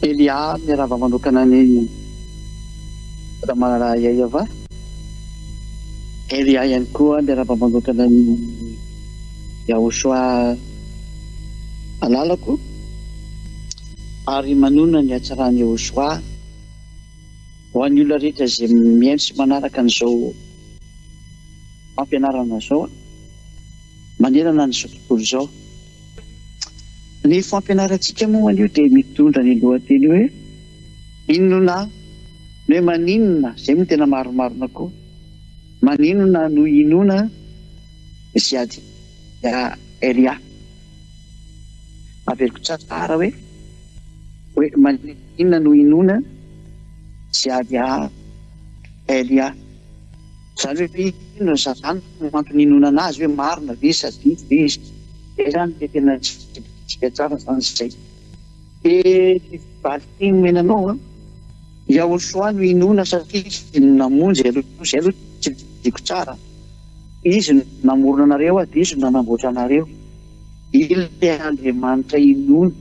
Elia miarahaba manokana ny Ramalala Yayava. Elia ihany koa miarahaba manokana ny Yahoshua alalako ary manona ny hatsarany Yahoshua ho an'ny olona rehetra izay mihaino sy manaraka an'izao fampianarana izao manerana n'izao tontolo izao. Ny fampianarantsika moa an'io dia mitondra ny lohateny hoe inona no hoe maninona, izay moa tena maromarona koa, maninona no inona ziady Elia. Averiko tsara hoe maninona no inona ziady Elia. Izany hoe inona zany no antony inona anazy hoe marina ve sa diso ve izy. Izany dia tena tsika tsara izany izay. Dia valitiny menanao Yahoshua no inona satria izy namonjy izay aloha tsy diko tsara. Izy namorona anareo dia izy nanamboatra anareo. Ilay Andriamanitra inona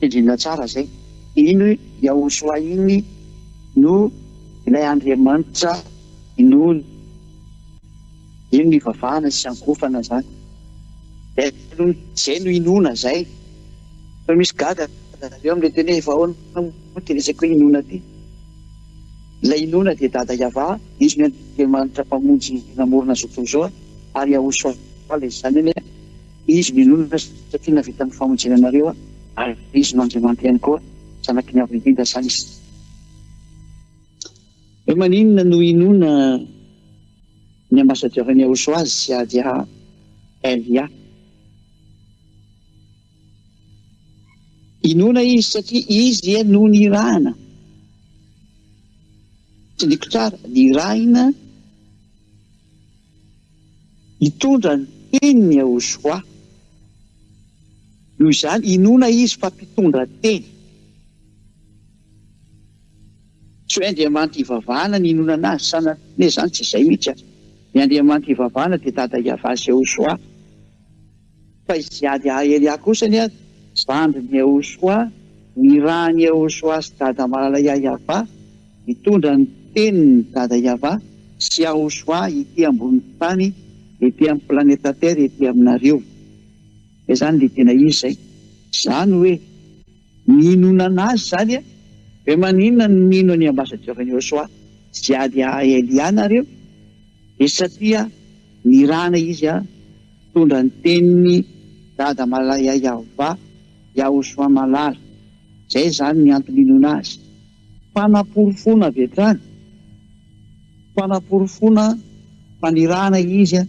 indrindra tsara izay. Iny Yahoshua iny no ilay Andriamanitra inona. Iny no ivavahana sy ankofana izany. Izay no inona izay. Fa misy gaga eo amin'ilay teny efa ahoana teresako hoe inona ty. Ilay inona dia Dada Yava, izy no Andriamanitra mpamonjy namorona izao tontolo izao, ary Yahoshua ilay izany hoe izy no inona satria navita ny famonjena anareo ary izy no Andriamanitra ihany koa zanaky ny avy indrindra izany izy. Hoe maninona no inona ny ambasadiorany Yahoshua ziady Elia. Inona izy satria izy no nirahana. Tsy ndiko tsara, nirahina hitondra ny teniny Yahoshua. Noho izany inona izy fa mpitondra teny. Tsy hoe Andriamanitra ivavahana ny inona anazy sanatiny izany tsy izay mihitsy. Ny Andriamanitra ivavahana dia Dada Yava sy Yahoshua. Fa izy ziady Elia kosa ny zandriny Yahoshua, nirahany Yahoshua sy Dada Malala Yayava, mitondra ny teniny Dada Yava sy Yahoshua ety ambony tany, ety amin'ny planeta Terre, ety aminareo. Izany dia tena izy izay. Izany hoe ninona anazy izany hoe maninona no nino ny ambasadiorany Yahoshua ziady Elia nareo. Dia satria nirahana izy mitondra ny teniny Dada Malala Yayava, Yahoshua malala. Izay zany ny antony inona azy. Fanaporofona avy hatrany. Fanaporofona fanirahana izy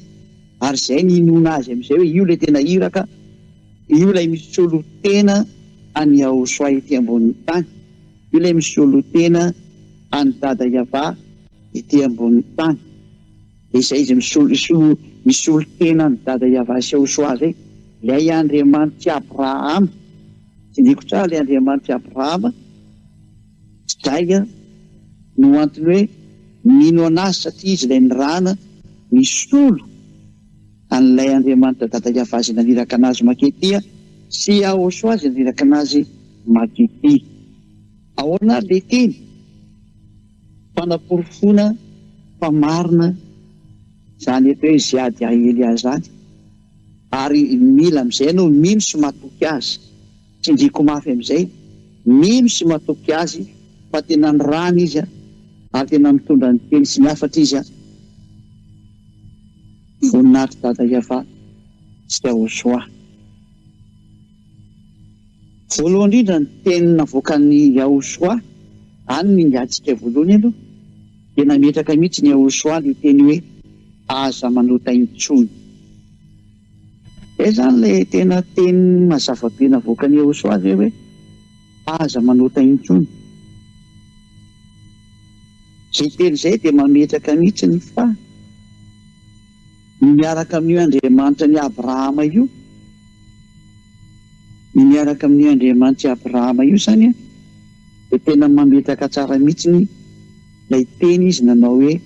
ary izay ny inona azy amin'izay hoe io ilay tena iraka, io ilay misy olotena any Yahoshua ety ambonin'ny tany, io ilay misy olotena any Dada Yava ety ambonin'ny tany. Izay izy misy olotena any Dada Yava sy Yahoshua zay. Ilay Andriamanitra Abrahama, tsy ndiko tsara, ilay Andriamanitra Abrahama, izay no antony hoe nino anazy satria izy ilay nirahana misolo an'ilay Andriamanitra Dada Yava izay naniraka anazy makety sy Yahoshua izay naniraka anazy makety. Ahoana ilay teny? Fanaporofona, famarina izany eto hoe ziady Elia zany. Ary mila amin'izay no mino sy matoky azy. Tsy ndriko mafy amin'izay, mino sy matoky azy fa tena nirahana izy ary tena mitondra ny teny sy miafatra izy voninahitra Dada Yava sy Yahoshua. Voalohany indrindra ny teny navoakan'ny Yahoshua, any no ingatsika voalohany aloha, dia nametraka mihitsy ny Yahoshua ny teny hoe aza manota intsony. Izany ilay tena teny mazava be navoakan'ny Yahoshua zay hoe aza manota intsony. Izay teny izay dia mametraka mihitsy ny fa ny miaraka amin'io Andriamanitra ny Abrahama io, ny miaraka amin'io Andriamanitra Abrahama io izany dia tena mametraka tsara mihitsy ny ilay teny izy nanao hoe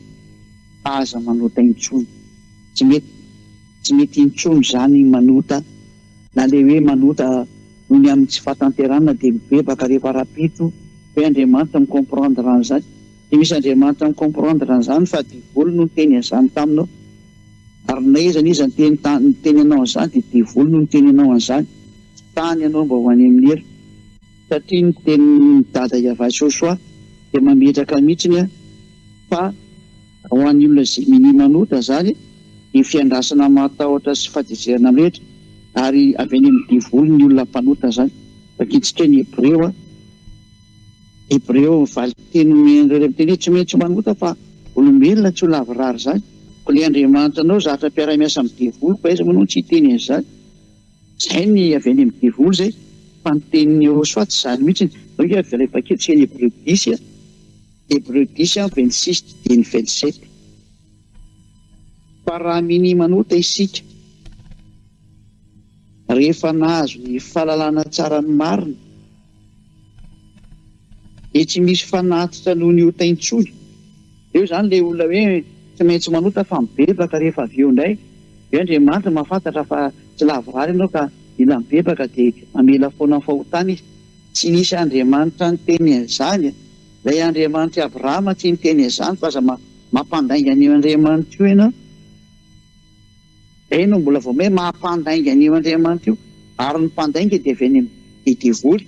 aza manota intsony. Tsy mety intsony izany manota na le hoe manota noho ny amin'ny tsy fahatanterana dia mibebaka rehefa rapito hoe Andriamanitra mikomprendre an'izany. Dia misy Andriamanitra mikomprendre an'izany fa diavolo no niteny an'izany taminao. Ary naizana izy niteny anao an'izany dia diavolo no niteny anao an'izany. Tany ianao mba ho any amin'ny heri. Satria ny tenin'ny dada Iavasy Joshua dia mametraka mihitsiny fa ho an'ny olona izay minimanota izany ny fiandrasana matahotra sy fahatezerana rehetra, ary avy any amin'ny diavolo ny olona mpanota izany. Fakitsika ny Hebreo valiteny miteny tsy maintsy manota fa olombelona tsy ho lavorary izany. Ko ilay Andriamanitra anao zatra mpiara-miasa amin'ny diavolo fa aiza manao tsy hiteny an'izany. Izay ny avy any amin'ny diavolo izay, fa ny tenin'ny Joshua tsy izany mihitsy. Rehefa kely ny Hebreo 10, Hebreo 10 26 dia ny 27. Fa raha minimanota isika rehefa nahazo ny fahalalana tsara ny marina, dia tsy misy fanatitra noho ny ota-intsony. Eo izany ilay olona hoe tsy maintsy manota fa mibebaka rehefa avy eo indray. Eo Andriamanitra mahafantatra fa tsy lavorary ianao ka mila mibebaka dia mamela foana ny fahotana izy. Tsy nisy Andriamanitra niteny an'izany. Ilay Andriamanitra Abrahama tsy niteny an'izany fa aza mampandainga an'io Andriamanitra io ianao. Ianao mbola vao hoe mampandainga an'io Andriamanitra io, ary ny mpandainga dia avy any amin'ny diavoly.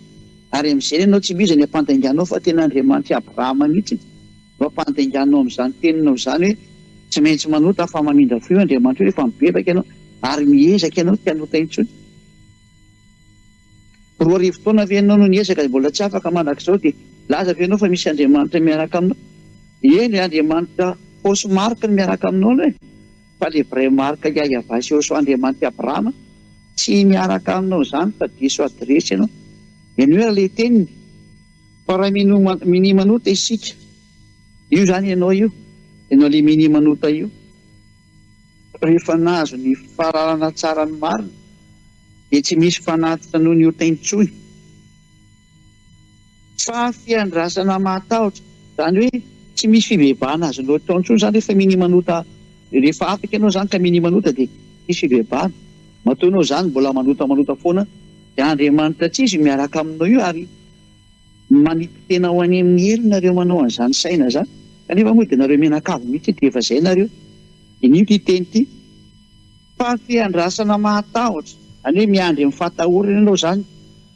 Ary amin'izay ianao tsy miza ny ampandainganao fa tena Andriamanitra Abrahama mihitsy no ampandainganao amin'izany teninao izany hoe tsy maintsy manota fa mamindra fo io Andriamanitra io rehefa mibebaka ianao ary miezaka ianao tsy hanota intsony. 4 taona ve ianao no niezaka mbola tsy afaka mandrakizao dia laza ve ianao fa misy Andriamanitra miaraka aminao? Eny Andriamanitra fausse marque ny miaraka aminao aloha fa le vrai marque Iavasy Joshua Andriamanitra Abrahama tsy miaraka aminao izany fa diso adresy ianao. Eny hoe ilay teniny fa raha minimanota isika, io izany ianao io, ianao ilay minimanota io, rehefa nahazo ny fahalalana tsara ny marina dia tsy misy fanatitra noho ny ota-intsony fa fiandrasana matahotra. Izany hoe tsy misy fibebahana azo loatra intsony izany rehefa minimanota. Rehefa afaka ianao izany ka minimanota dia tsisy fibebahana. Matoanao izany mbola manota foana dia Andriamanitra tsy izy miaraka aminao io ary manipy tena ho any amin'ny heri nareo manao an'izany saina izany. Kanefa moa dia nareo mianakavy mihitsy dia efa izay nareo. Inio ity teny ity fa fiandrasana matahotra, any hoe miandry amin'ny fahatahorana ianao izany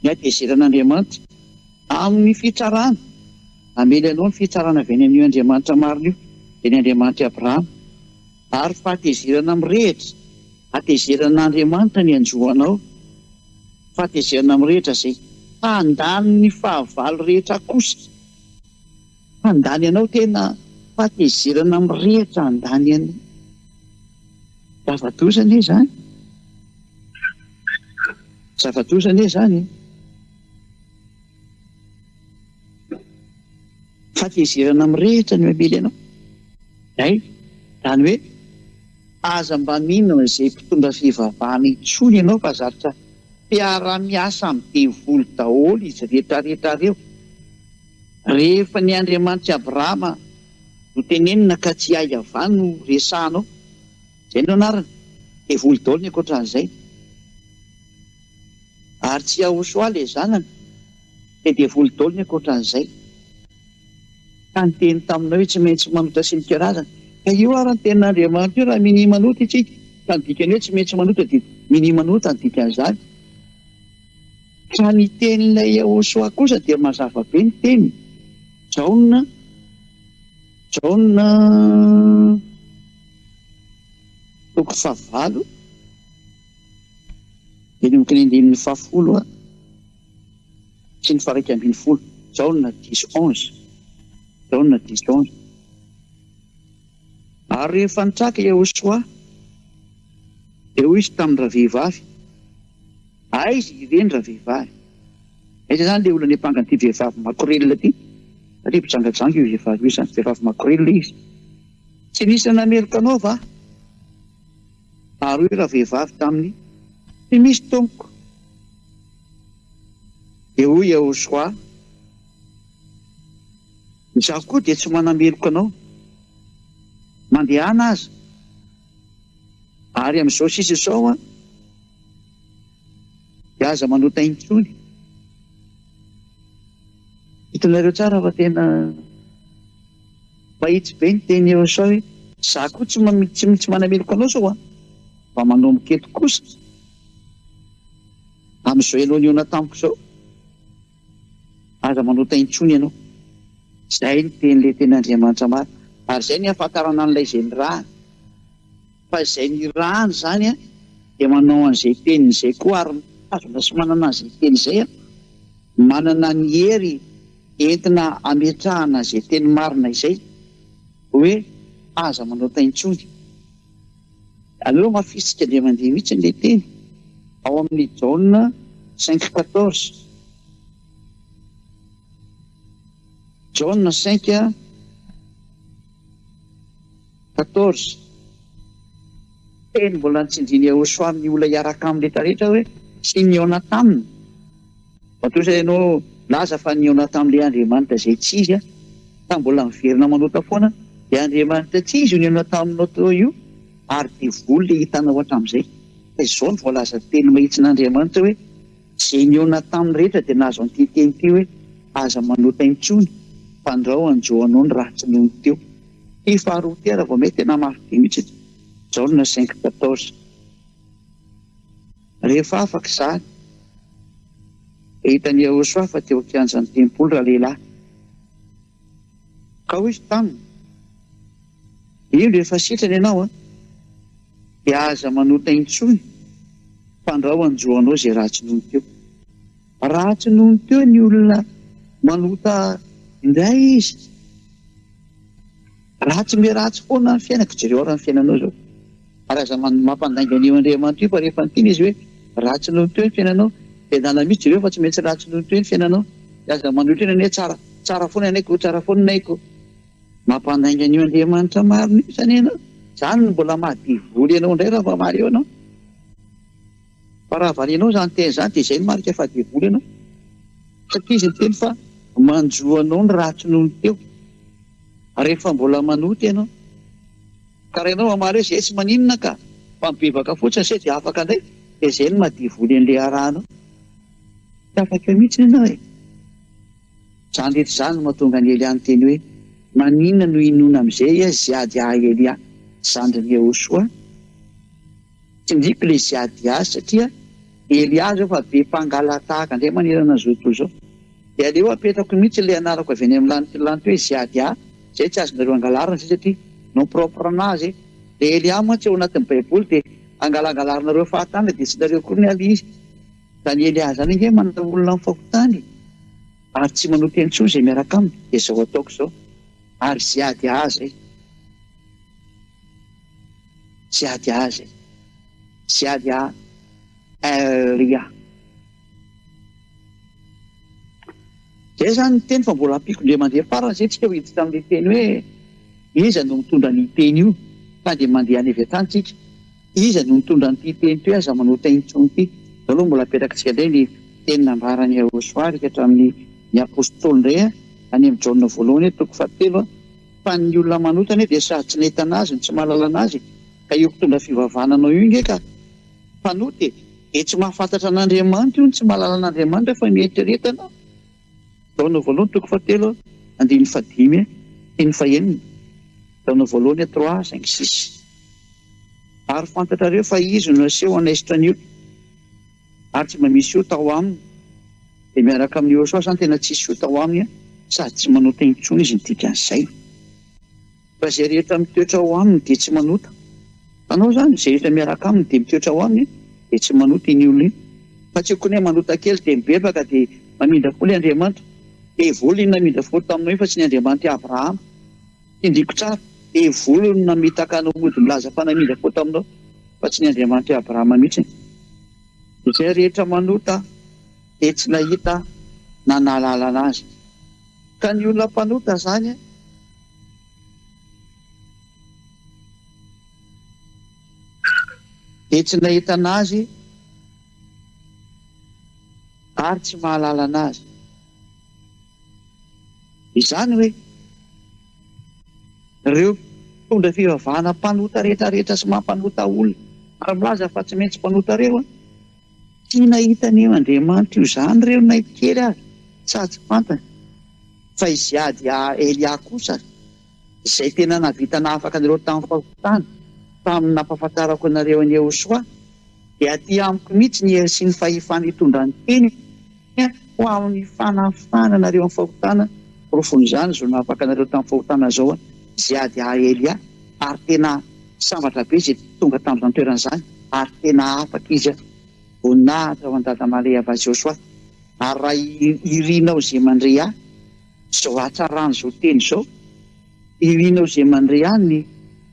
ny hatezeran'Andriamanitra amin'ny fitsarana. Amely ianao ny fitsarana avy any amin'io Andriamanitra marina io dia ny Andriamanitra Abrahama. Ary fahatezerana mirehitra, hatezerin'Andriamanitra ny anjohanao, fahatezerana mirehitra izay handany ny fahavalo rehetra kosa. Handany ianao tena fahatezerana mirehitra handany ianao. Zava-dosany izany. Zava-dosany izany. Fahatezerana mirehitra ny mamely ianao. Izany hoe aza mba mihinana izay mpitondra fivavahana intsony ianao fa zarotra mpiara-miasa amin'ny diavoly daholo izy rehetrarehetra reo. Rehefa ny Andriamanitra Abrahama no tenenina ka tsy hahavany no resahanao, izay no anarany, diavoly daholo ny ankoatran'izay. Ary tsy Joshua ilay zanany, dia diavoly daholo ny ankoatran'izay. Ka ny teny taminao hoe tsy maintsy manota sy ny karazana. Ka io ary ny tenin'Andriamanitra io raha minimanota itsika, ka ny dikany hoe tsy maintsy manota dia minimanota ny dikan'izany. Ka ny tenin'ilay Joshua kosa dia mazava be ny teny. Jaona 9 enomboka ny 10 sy ny 11. Jaona 10:11. Jaona 10:11. Ary rehefa nitraka Joshua dia hoy izy tamin'ny ravehivavy, izy ireny ravehivavy. Aiza izany ilay olona nepangana ity vehivavy makorelina ity? Satria mpijangajanga io vehivavy io izany, vehivavy makorelina izy. Tsy nisy nameloko anao va? Ary hoy ravehivavy taminy, tsy misy tompoko. Dia hoy Joshua, izaho koa dia tsy manameloko anao. Mandehana aza. Ary amin'izao sisa izao dia aza manota intsony. Hitonareo tsara fa tena mahitsy be ny teny eo sao hoe za koa tsy manameloko anao sao fa manomboka eto kosa amin'izao ianao niona tamiko zao aza manota intsony ianao. Zay ny tenyle ten'Andriamanitra maro ary zay ny ahafantarana an'ilay izay ny rahany fa izay ny rahany zany dia manao an'izay teniny izay koa ary azona sy manana an'izay teny izay manana ny hery entina ametrahana izay teny marina izay hoe aza manota intsony. Aleo mafisika dia mandeha mihitsy n'ilay teny ao amin'ny Jaona 5:14. Jaona 5:14 teny mbola nitsindriany Joshua amin'ny olona hiaraka amin'ny rehetrarehetra hoe sy niona taminy. Matoa ianao laza fa niona tamin'ilay Andriamanitra izay tsy izy fa mbola miverina manota foana dia Andriamanitra tsy izy io niona taminao teo io ary dia voly ilay hitanao hatramin'izay. Fa izao ny voalaza teny mahitsin'Andriamanitra hoe izay niona tamin'ny rehetra dia nahazo an'ity teny ity hoe aza manota intsony fandrao anjoanao ny ratsy nohony teo. Ty faharoa ty raha vao mety tena mafy mihitsy. Jaona 5:14. Rehefa afaka izany hitany Joshua fa teo an-kianjan'ny tempoly raha lehilahy ka hoy izy taminy io rehefa sitrany ianao dia aza manota intsony fandrao anjoanao izay ratsy nohony teo. Ratsy nohony teo ny olona manota indray izy. Ratsy me ratsy foana ny fiainako jereo raha ny fiainanao zao ary aza mampandainga an'io Andriamanitra io fa rehefa nitiny izy hoe ratsy nohony teo ny fiainanao dia dala mihitsy jereo fa tsy maintsy ratsy nohony teo ny fiainanao dia aza manotra eny tsara foana naiko tsara foana naiko. Mampandainga an'io Andriamanitra marina io zany ianao. Zany no mbola mahadivoly ianao indray raha mba mary eo anao. Fa raha varianao zany teny zany dia izay no marika fa divoly ianao satria izy ny teny fa manjoanao ny ratsy nohony teo rehefa mbola manoty ianao. Ka raha ianao mamary hoe izay tsy maninona ka fa mibebaka fotsiny izay dia afaka indray dia izay no mahadivoly an'ilay arahanao. Tsy afaka eo mihitsy ianao e. Zany rehetra zany no mahatonga ny Elia ny teny hoe maninona no inona amin'izay ziady Elia zandriny Joshua. Tindriky ilay ziady azy satria Elia zao fa be mpangalatahaka indray manerana zao tontolo izao. Dia aleo apetrako mihitsy ilay anarako avy any amin'ny lanitra hoe ziady izay tsy azonareo angalarina zay satria non propre anazy. Dia Elia moa tsy ao anatin'ny baiboly dia angalangalarinareo fahatany dia tsy nareo koa ny ali izy. Zany Elia zany inge manana olona amin'ny fakotany ary tsy manota intsony izay miaraka aminy dia izao ataoko izao ary ziady azy ziady Elia. Zay zany ny teny fa mbola ampiko ndray mandeha farana izay tsika ho hiditra amin'ilay teny hoe iza no mitondra ny teny io fa dia mandeha any avy an-tany tsika. Iza no mitondra nyity teny ity aza manota intsony ity. Izao aloha mbola apetraka tsika indray ny teny nambarany Joshua hatramin'ny apôstôly indray any amin'ny Jaona voalohany 3 fa ny olona manotany dia sady tsy nahita anazy no tsy mahalala anazy ka io mpitondra fivavahana anao io inge ka fanoty dia tsy mahafantatra an'Andriamanitra io ny tsy mahalala an'Andriamanitra fa mieritrereta. Jaona voalohany 3 andiny 5 ny 5. Jaona voalohany 3:5-6. Ary fantatrareo fa izy no naseho anaisitra ny io ary tsy mamisy ota ao aminy. Dia miaraka amin'ny Joshua zany tena tsisy ota ao aminy sady tsy manota intsony izy nitika an'izay. Fa izay rehetra mitoetra ao aminy dia tsy manota. Anao zany izay rehetra miaraka aminy dia mitoetra ao aminy dia tsy manota iny olona iny. Fa tsy okony manota kely dia mibebaka dia mamindra foana ilay Andriamanitra. Dia voly iny namindra foana taminao io fa tsy ny Andriamanitra Abrahama. Tindriko tsara dia voly no namitaka anao mody milaza fa namindra foana taminao fa tsy ny Andriamanitra Abrahama mihitsy. Izay rehetra manota dia tsy nahita na nahalala anazy. Ka ny olona mpanota zany dia tsy nahita anazy ary tsy mahalala anazy. Izany hoe ireo mpitondra fivavahana mpanota rehetrarehetra sy mampanota olona ary milaza fa tsy maintsy mpanota reo Tia nahitany eo Andriamanitra io zany reo naikely azy sady fantany fa izy ady Elia kosa izay tena navita nahafaka anareo tamin'ny fahotana tamin'ny nampahafantarako anareo any Jehosoa dia aty amiko mihitsy ny hery sy ny fahefana hitondrany teny ho amin'ny fanafana anareo amin'ny fahotana profony izany zao nahafaka anareo tamin'ny fahotana zao izay ady Elia ary tena sambatra be izay tonga tamin'izany toerana izany ary tena afaka izy voninahitra ho an-dada Maria avy Jehosoa ary raha irinao izay mandray ahy zao atsarany zao teny zao irinao izay mandray any ny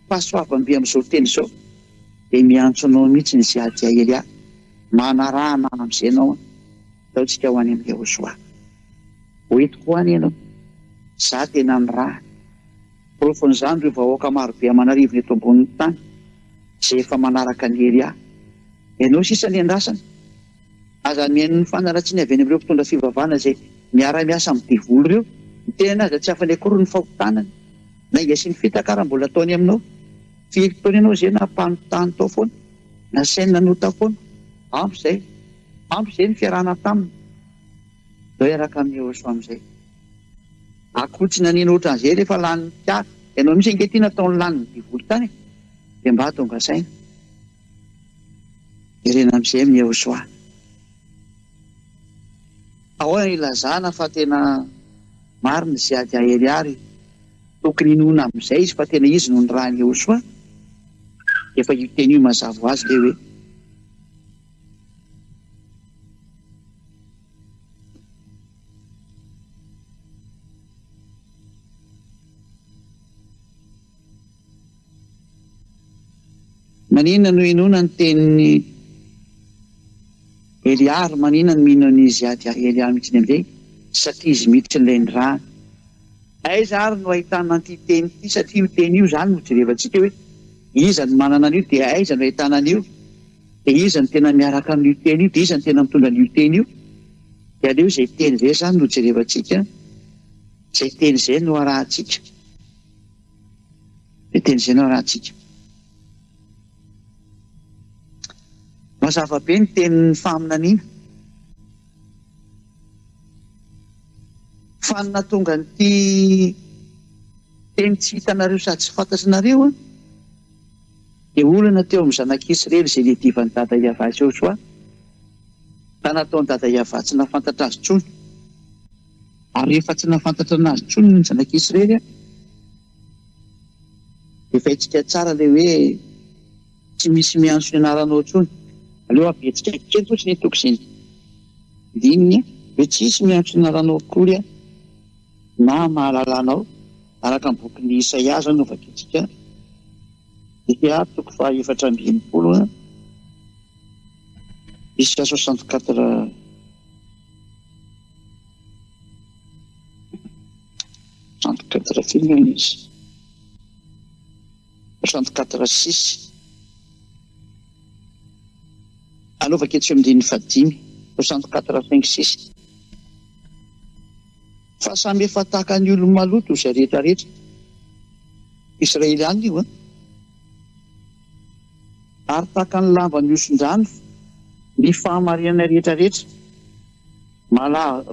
fahasoavam-be amin'izao teny zao dia miantso anao mihitsy ny izay ady Elia manarahana amin'izay ianao ataontsika ho any amin'ny Jehosoa hoentiko ho any ianao za tena ny raha porofon'izany reo vahoaka marobe aman'arivony eto ambonin'ny tany izay efa manaraka ny Elia ianao sisa ny andrasana aza mihaino ny fanaratsiana avy any amin'ireo mpitondra fivavahana izay miara-miasa amin'ny devoly ireo ny tena azy tsy afany akory ny fahotanany na inga sy ny fitakara mbola ataony aminao firy taona ianao izay nampanontany tao foana na saina nanota foana ampy izay ny fiarahana taminy dao iaraka amin'ny Jehosoa amin'izay akotsina nina ohatran'izay rehefa lany tiara ianao misy ankehitriny ataony lany ny devoly tany dia mba tonga saina irena amin'izay amin'ny Jehosoa ahoana ilazana fa tena marina izay ady Elia ary tokony inoana amin'izay izy fa tena izy no ny rahan'ny Jehosoa efa io teny io mazava ho azy le hoe manina no inona ny teniny Elia ary manina no mihinao n'izy ady Elia mihitsy amin'izay satria izy miditra n'ilay ny rany aiza ary no ahitana an'ity teny ity satria io teny io zany no jerevantsika hoe iza ny manana an'io dia aiza no ahitana an'io dia iza ny tena miaraka amin'io teny io dia iza ny tena mitondra an'io teny io dia aleo izay teny izay zany no jerevantsika izay teny izay no arahantsika izay teny izay no arahantsika mazava be ny tenin'ny faminaniana fa natonga nyity teny tsy hitanareo sady tsy fantatrinareo dia olana teo amin'ny zanak'Israely izay nedivan'ny dada Iava Jehosoa ka nataony dada Iava tsy nafantatra azy tsony ary rehefa tsy nafantatra anazy tsony ny zanak'Israely dia fahitsika tsara ilay hoe tsy misy miantso ny anaranao tsony aleo abetsika kely fotsiny toko izay dininy hoe tsisy miantso ny anaranao akory na mahalalanao araka ny bokin'ny Isaia zany no vakitsika dia toko fa 420 isika 64 filma izy 64:6 aloha vaketsika amin'ny 5 64:5-6 fa samy efa tahaka ny olo maloto izay rehetrarehetra Israeliana io ary tahaka ny lamba ny oson-drano ny fahamarinana rehetrarehetra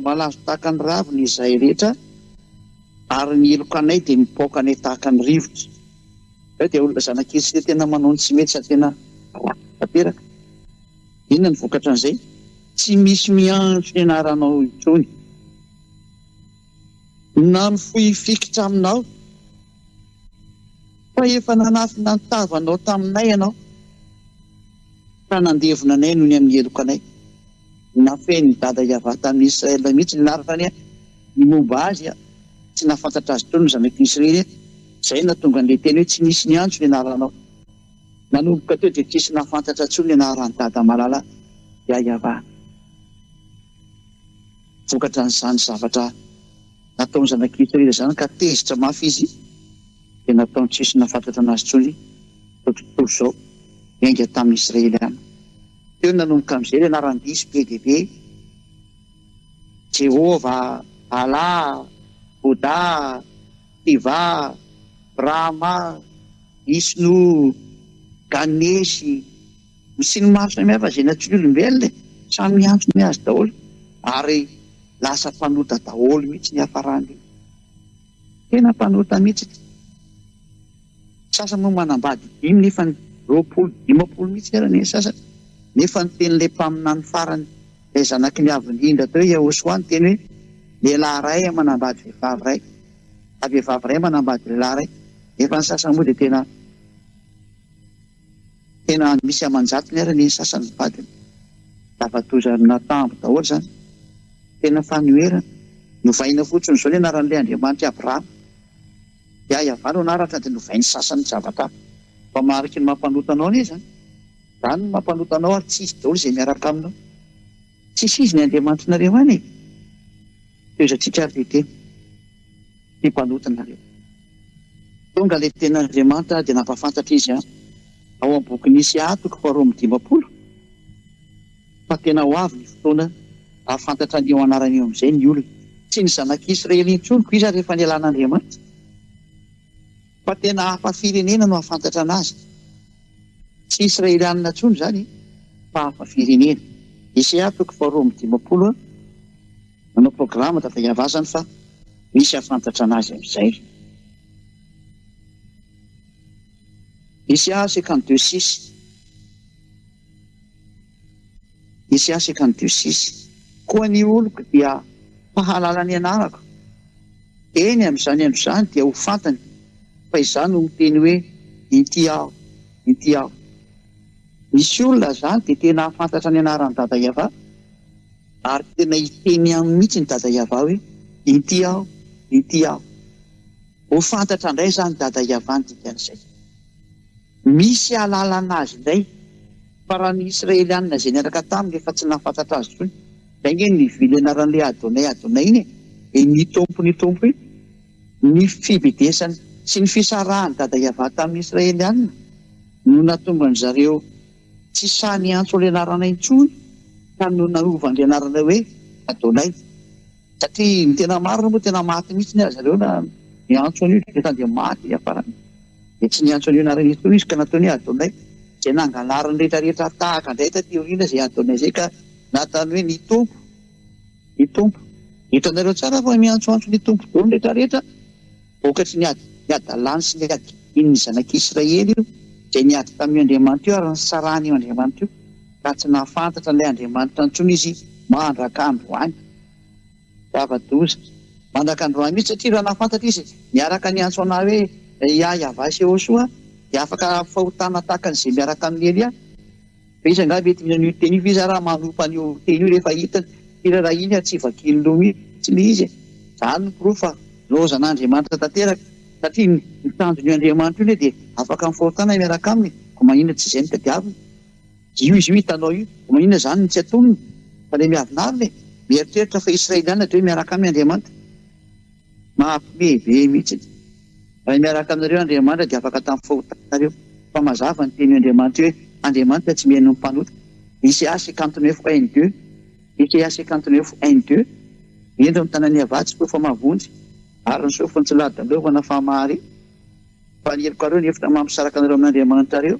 malazo tahaka ny raviny izay rehetra ary ny elokanay dia mipoaka anay tahaka ny rivotra eo dia olona zanak'Israely tena manao ny tsy mety sady tena tanteraka inona ny vokatra an'izay tsy misy miantso ny anaranao intsony na mifoy fikitra aminao fa efa nanafina ny tavanao taminay ianao ka nandevona anay noho ny amin'ny elokanay nafeny dada Iava tamin'ny Israela mihitsy ny larany ny momba azy tsy nafantatra azy tsony ny zanak'Israely izay natonga an'ilay teny hoe tsy nisy niantso ny anaranao nanomboka teo dia tsisy nafantatra tsony ny anaran'ny dada malala dia Iava vokatra n'izany zavatra nataony zanak'Israely zany ka tezitra mafy izy dia nataony tsisy nafantatra anazy tsony tontolo izao miainga tamin'ny Israely any teo nanomboka amin'izay ilay anaran-diso be dia be Jehova, Allah, Buddha, Shiva, Brahma, Vishnu, Ganesy sy ny maro samihafa izay natsory olombelona samy antsony azy daholo ary lasa mpanota daholo mihitsy ny hafarany tena mpanota mihitsy sasany moa manambady dimy nefa ny roapolo dimapolo mihitsy arany sasany nefa ny teny le mpamina ny farany ilay zanaky ny avindrindra teo Yahosoa ny teny hoe lehilahy ray manambady vehivavy ray vehivavy ray manambady lehilahy ray efa ny sasany moa dia tena misy amanjatony arany ny sasany vadiny lava-tozana tambo daholo zany tena fanoherana novaina fotsiny zao le anaran'ilay Andriamanitra Abrahama dia iavana anaratra dia novainy sasany zavatra fa mariky ny mampanotanao ny zany zany ny mampanotanao ary tsisy daholo izay miaraka aminao tsisy izy ny Andriamanitrareo any toezatsika ary teny ny mpanotanareo tonga le tena Andriamanitra dia nampafantatra izy ao amin'ny boky Nisea 4:15 fa tena ho avy ny fotoana ahafantatra ny eo anarany eo amin'izay ny olona tsy ny zanak'Israely intsony ko izy rehefa nialan'Andriamanitra fa tena hafa firenena no ahafantatra anazy tsy Israelianina intsony zany fa hafa firenena Nisea 4:15 manao programa tafaiavazany fa misy ahafantatra anazy amin'izay Nisea 52:6 Nisea 52:6 koa ny oloko dia mahalala ny anarako eny amin'izany andro izany dia ho fantany fa izany no miteny hoe ity aho ity aho misy olona zany dia tena hafantatra ny anaran'ny Dada Iava ary tena hiteny aminy mihitsy ny Dada Iava hoe ity aho ity aho ho fantatra indray zany Dada Iava ny dikan'izay misy alalana azy indray fa raha ny Israelianina izay niaraka taminy efa tsy nahafantatra azy tsony zay nge ny vily anaran'ilay Adonay iny ny tompo ny fibedesany sy ny fisarahany Dada Iava tamin'ny Israelianina no natonga ny zareo tsy sany antso le anarana intsony ka no naovany le anarana hoe Adonay satria ny tena marina moa tena maty mihitsy ny zareo na ny antson'io dia dia maty afarany dia tsy ny antson'io anarana intsony izy ka nataony hoe Adonay zay nangalariny rehetrarehetra tahaka indray taty aoriana zay Adonay zay ka natany hoe ny tompo hitanareo tsara fa miantsoantso ny tompo daholo rehetrarehetra vokatry ny adalany sy ny adiny ny zanak'Israely io zay niady tamin'ny Andriamanitra io ary ny sarahany io Andriamanitra io ka tsy nahafantatra ilay Andriamanitra intsony izy mandraka androany zava-doza mandraka androany mihitsy satria raha nahafantatra izy miaraka ny antso ana hoe Iava sy Yahosoa dia afaka fahotana tahaka an'izay miaraka amin'ny Elia fa izy angamba mety minan'io teny io izy raha manompa an'io teny io rehefa hitany ira raha iny tsy vakilo mihitsy ny izy zany no proofa lozan'Andriamanitra tanteraka satria ny tanjon'io Andriamanitra io dia afaka mifahotana miaraka aminy ko maninona tsy izay ny tadiaviny io izy io hitanao io ko maninona zany ny tsy atonony fa le miavinariny mieritreritra fa Israelianina dia miaraka amin'ny Andriamanitra mahampimebe mihitsy raha miaraka aminareo Andriamanitra dia afaka tamin'ny fahotanareo fa mazava ny teny Andriamanitra hoe Andriamanitra tsy mihaino mpanota Nisea 59:1-2 Nisea 59:1-2 endro ny tanany avatsy koa fa mavonjy ary ny sofiny tsy ladalovanà famahary fa ny heliko areo ny efitra mampisaraka anareo amin'Andriamanitra reo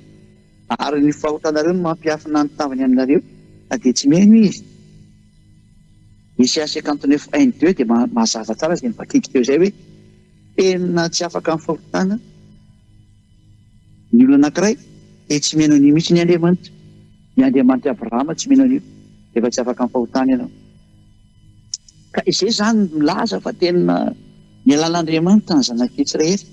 ary ny fahotanareo no mampiafina ny tavany aminareo na dia tsy mihaino izy Nisea 59:1-2 dia mazava tsara izay nivakiky teo izay hoe tena tsy afaka amin'ny fahotana ny olona anankiray dia tsy mihaino an'io mihitsy ny Andriamanitra Abrahama tsy mihaino an'io efa tsy afaka amin'ny fahotana ianao ka izay zany milaza fa tena ny alalan'Andriamanitra ny zanak'Israely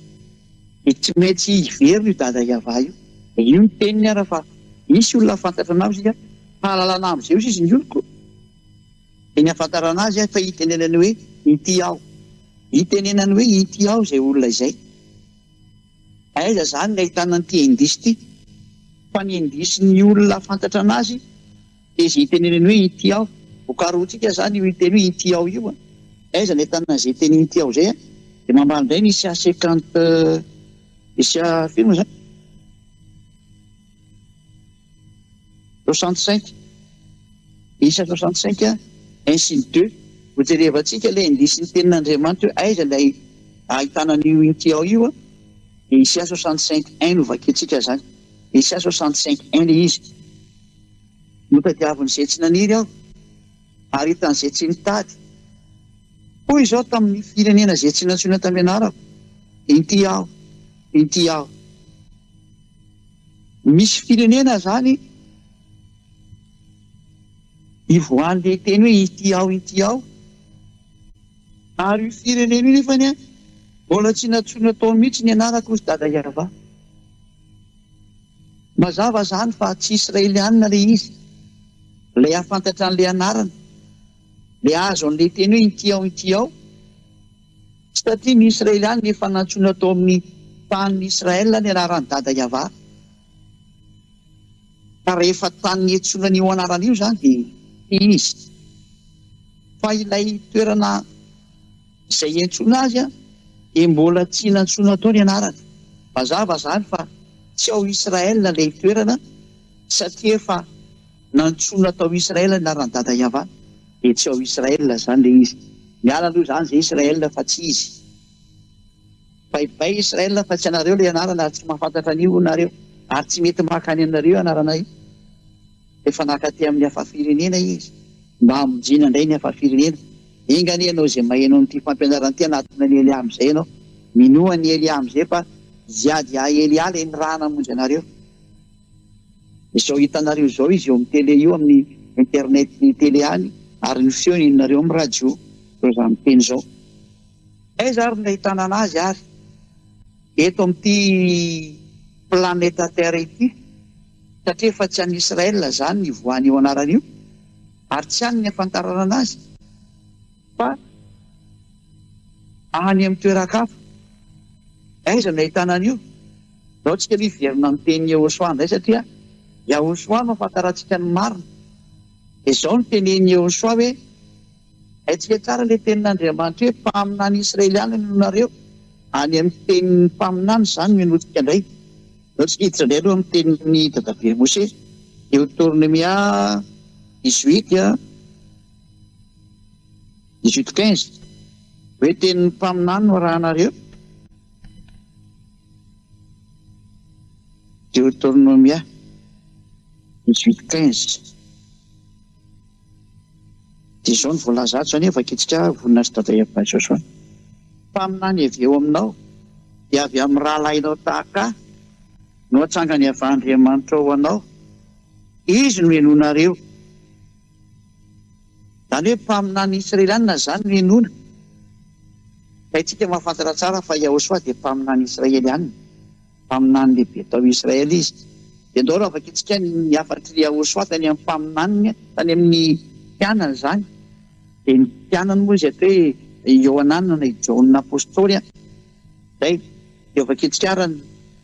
dia tsy maintsy hiverina io Dada Iava io io ny teniny ara fa misy olona fantatra anazy izy fahalalana amin'izay izy ny oloko dia ny ahafantarana azy fa hitenenany hoe ity aho hitenenany hoe ity aho izay olona izay aiza zany ny ahitana n'ity indisy ity fa ny indisy ny olona fantatra anazy dia izy hitenenany hoe ity aho vokaroantsika zany io hiteny hoe ity aho io aiza ny ahitana izay teny ity aho izay dia mambala indray ny Nisea 50 Nisea firy moa zany 65 Nisea 65 ainsi ny 2 ho jerevantsika ilay indisy ny tenin'Andriamanitra hoe aiza ilay ahitana n'io ity aho io dia Nisea 65:1 no vakiantsika zany Nisea 65:1 ilay izy notadiaviny izay tsy naniry aho ary hitan'izay tsy nitady. Hoy izao tamin'ny firenena izay tsy nantsoina tampianarako, inty aho, inty aho. Misy firenena zany ivoan'ilay teny hoe inty aho, inty aho. Ary io firenena io nefany mbola tsy nantsoina tao mihitsy ny anarako ry dada Iava. Mazava zany fa tsy Israelianina ilay izy, ilay ahafantatra an'ilay anarana, ilay azo an'ilay teny hoe inty aho, inty aho. Satria ny Israelianina efa nantsoina tao amin'ny tanin'ny Israel ny anaran'ny dada Iava. Ka rehefa tany etsoina n'io anarana io zany dia izy. Fa ilay toerana izay entsoina azy dia mbola tsy nantsoina tao ny anarana. Mazava zany fa tsy ao Israel ilay toerana, satria efa nantsoina tao Israel ny anaran'ny dada Iava, dia tsy ao Israel zany ilay izy. Miala aloha zany izay Israel fa tsy izy. Baibay Israel fa tsy anareo ilay anarana ary tsy mahafantatra an'io nareo, ary tsy mety makany anareo anarana io. Efa nakaty amin'ny hafa firenena izy, mba hamonjena indray ny hafa firenena. Ingany ianao izay maheno n'ity fampianarana ity anatina ny Elia amin'izay ianao, minoa ny Elia amin'izay fa ziady Elia ilay ny raha namonjy anareo. Izao hitanareo izao izy eo amin'ny tele io, amin'ny internet ny tele any, ary ny feo ninareo amin'ny radio, izao izany miteny izao. Aiza ary ny ahitana anazy ary eto amin'ity planeta Terre ity, satria efa tsy an'i Israel zany ny voany io anarana io, ary tsy any ny hafantarana anazy, fa any amin'ny toeran-kafa. Aiza ny ahitana an'io? Zao tsika miverina amin'ny teny Yehosoa indray, satria Yehosoa no ahafantarantsika ny marina. Izao ny teneny Yehosoa hoe haitsika tsara ilay tenin'Andriamanitra hoe mpaminany Israeliana nareo. Any amin'ny tenin'ny mpaminany zany menotsika indray. Zao tsika hiditra indray aloha amin'ny tenin'ny dadabe Mose, Deutéronomia 18 18:15, hoe tenin'ny mpaminany no arahanareo. Deutéronomia 18:15. Dia izao ny voalaza ato zany efa kitsika vonina sy dada Iava Soasoa. Mpaminany avy eo aminao dia avy amin'ny rahalahinao tahaka no hatsangany avy Andriamanitra ao anao, izy no henonareo. Zany hoe mpaminany Israelianina zany no henona. Ka itsika mahafantatra tsara fa Yehosoa dia mpaminany Israelianina, mpaminany lehibe tao Israel izy. Dia ndao raha afaka itsika ny afatry Yehosoa tany amin'ny mpaminany, tany amin'ny mpianany zany. Dia ny mpianany moa izy atao hoe Ioanana na Jaona apôstôly. Zay dia afaka itsika ary ny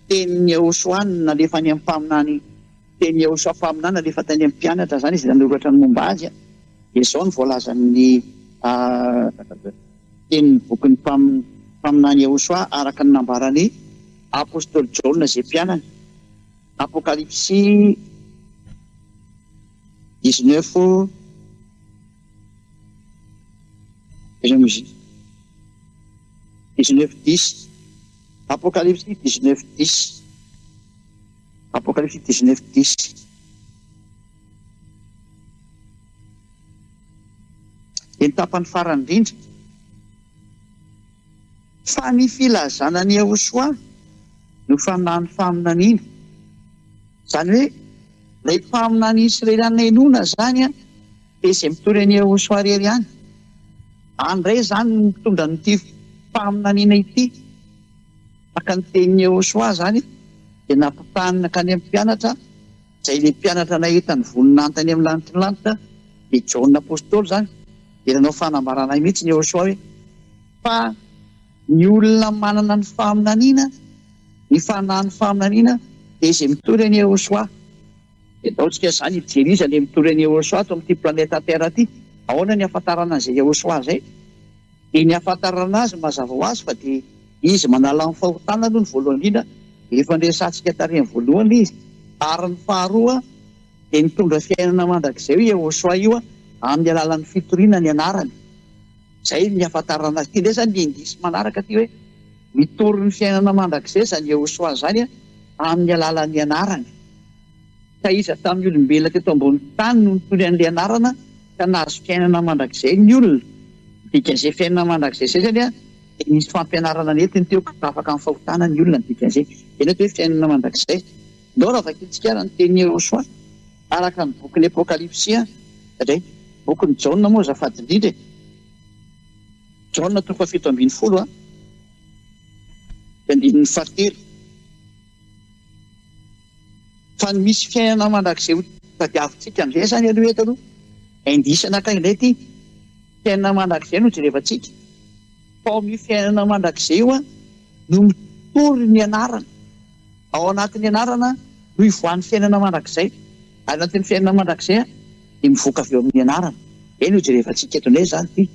tenin'ny Yehosoa nalefa any amin'ny mpaminany, teny Yehosoa mpaminany nalefa tany amin'ny mpianatra zany izy nanoratra ny momba azy. Izao ny voalazan'ny tenin'ny bokin'ny mpaminany Yehosoa araka ny nambarany apôstôly Jaona izay mpianany. Apokalipsy 19 19:10. Apokalipsy 19:10. Apokalipsy 19:10. Ny tapany farany indrindra fa ny filazanany Yehosoa no fanahy ny faminaniana. Zany hoe ilay mpaminany Israelianina henona zany dia izay mitory an'i Yehosoa rery ihany. Andray zany no mitondra n'ity mpaminaniana ity. Maka ny tenin'i Yehosoa zany dia nampitahanina ka any amin'ny mpianatra, izay ilay mpianatra nahita ny voninantany amin'ny lanitry ny lanitra, dia Jaona apôstôly zany. Dia nanao fanambarana mihitsy ny Yehosoa hoe fa ny olona manana ny faminaniana, ny fanahy ny faminaniana dia izay mitory an'i Yehosoa. Dia ataontsika zany hijery izy ilay mitory an'i Yehosoa ato amin'ity planeta Terre ity. Ahoana ny ahafantarana an'izay Yehosoa zay? Dia ny ahafantarana azy mazava ho azy fa dia izy manala ny fahotana aloha ny voalohany indrindra, efa nresantsika tarehiny voalohany izy. Ary ny faharoa dia nitondra fiainana mandrakizay io Yehosoa io amin'ny alalan'ny fitoriana ny anarany. Zay ny ahafantarana azy. Ity ndray zany ny indisy manaraka ty hoe mitory ny fiainana mandrakizay zany Yehosoa zany amin'ny alalan'ny anarany. taiza tamin'ny olombelona teto ambony tany no nitony an'ilay anarana ka nahazo fiainana mandrakizay ny olona. Dikan'izay fiainana mandrakizay zay zany dia nisy fampianarana netiny teo ka afaka amin'ny fahotana ny olona. Dikan'izay eny hoe fiainana mandrakizay. Ndao raha vakintsika ny teny Joshua araka ny bokin'ny Apokalipsia indray bokin'ny Jaona moa azafady indrindra. Jaona 7:20 andininy fahatelo. Fa misy fiainana mandrakizay ho tadiavintsika amin'izay zany aloha eto aloha indisana akany indray ity fiainana mandrakizay no jerevantsika. Fa ao amin'ny fiainana mandrakizay io no mitory ny anarana. Ao anatin'ny anarana no ivoan'ny fiainana mandrakizay. Ao anatin'ny fiainana mandrakizay dia mivoaka avy eo amin'ny anarana. Eny no jerevantsika eto indray zany ity.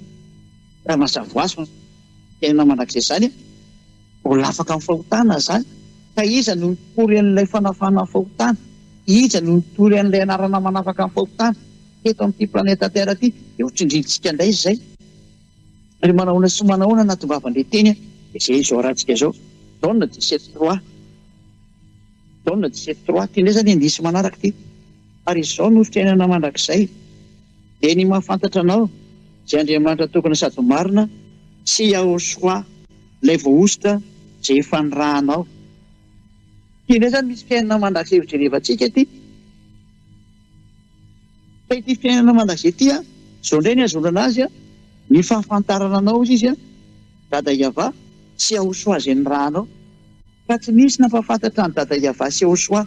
Raha mazava ho azy fiainana mandrakizay zany mbola afaka amin'ny fahotana zany. Ka iza no mitory an'ilay fanafana fahotana? Iza no mitory an'ilay anarana manafaka amin'ny fahotana eto amin'ity planeta Terre ity? Dia ho tsindrintsika indray izay. Ary manahoana sy manahoana nahatongavan'ilay teny izay izao rahantsika izao. Jaona 17:3. Jaona 17:3 ity indray zany indisy manaraka ity. Ary izao no fiainana mandrakizay. Dia ny mahafantatra anao izay Andriamanitra tokony sady marina sy Joshua ilay voaositra izay efa nirahanao. Ity indray zany misy fiainana mandrakizay ho jerevantsika ity. Fa ity fiainana mandrakizay ity izao indray ny azonana azy ny fahafantarana anao izy dada Iava sy Joshua izay nirahanao. Fa tsy misy nampahafantatra ny dada Iava sy Joshua